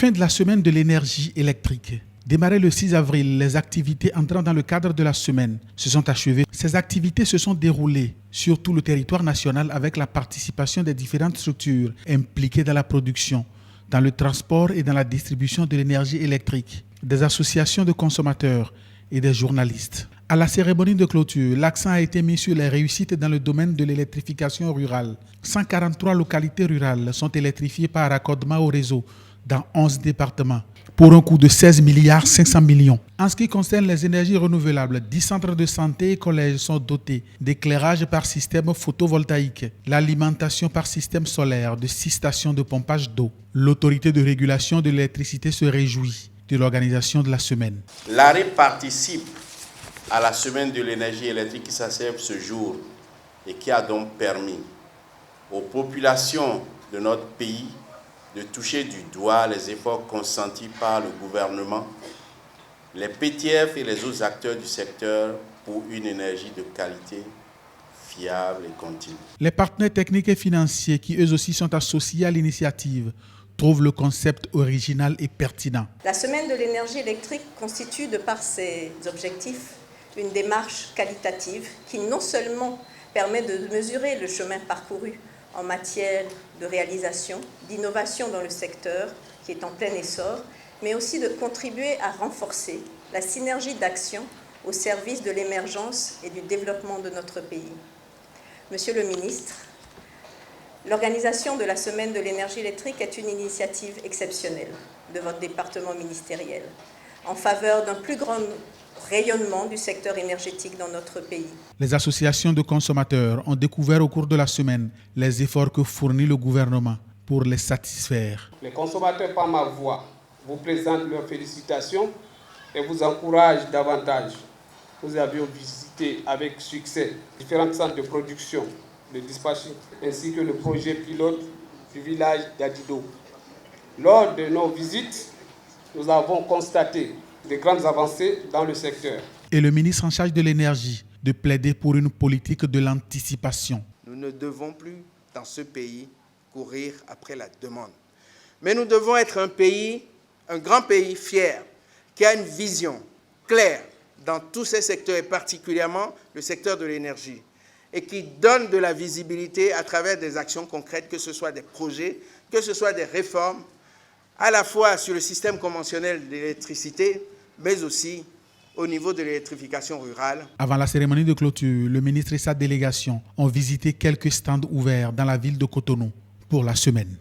Fin de la semaine de l'énergie électrique. Démarré le 6 avril, les activités entrant dans le cadre de la semaine se sont achevées. Ces activités se sont déroulées sur tout le territoire national avec la participation des différentes structures impliquées dans la production, dans le transport et dans la distribution de l'énergie électrique, des associations de consommateurs et des journalistes. À la cérémonie de clôture, l'accent a été mis sur les réussites dans le domaine de l'électrification rurale. 143 localités rurales sont électrifiées par raccordement au réseau dans 11 départements pour un coût de 16 milliards 500 millions. En ce qui concerne les énergies renouvelables, 10 centres de santé et collèges sont dotés d'éclairage par système photovoltaïque, l'alimentation par système solaire de 6 stations de pompage d'eau. L'autorité de régulation de l'électricité se réjouit de l'organisation de la semaine. L'arrêt participe à la semaine de l'énergie électrique qui s'achève ce jour et qui a donc permis aux populations de notre pays de toucher du doigt les efforts consentis par le gouvernement, les PTF et les autres acteurs du secteur pour une énergie de qualité, fiable et continue. Les partenaires techniques et financiers qui eux aussi sont associés à l'initiative trouvent le concept original et pertinent. La semaine de l'énergie électrique constitue, de par ses objectifs, une démarche qualitative qui non seulement permet de mesurer le chemin parcouru en matière de réalisation, d'innovation dans le secteur qui est en plein essor, mais aussi de contribuer à renforcer la synergie d'action au service de l'émergence et du développement de notre pays. Monsieur le ministre, l'organisation de la semaine de l'énergie électrique est une initiative exceptionnelle de votre département ministériel en faveur d'un plus grand rayonnement du secteur énergétique dans notre pays. Les associations de consommateurs ont découvert au cours de la semaine les efforts que fournit le gouvernement pour les satisfaire. Les consommateurs, par ma voix, vous présentent leurs félicitations et vous encouragent davantage. Nous avions visité avec succès différents centres de production, de dispatching, ainsi que le projet pilote du village d'Adido. Lors de nos visites, nous avons constaté de grandes avancées dans le secteur. Et le ministre en charge de l'énergie de plaider pour une politique de l'anticipation. Nous ne devons plus, dans ce pays, courir après la demande. Mais nous devons être un pays, un grand pays fier, qui a une vision claire dans tous ces secteurs, et particulièrement le secteur de l'énergie, et qui donne de la visibilité à travers des actions concrètes, que ce soit des projets, que ce soit des réformes, à la fois sur le système conventionnel d'électricité, mais aussi au niveau de l'électrification rurale. Avant la cérémonie de clôture, le ministre et sa délégation ont visité quelques stands ouverts dans la ville de Cotonou pour la semaine.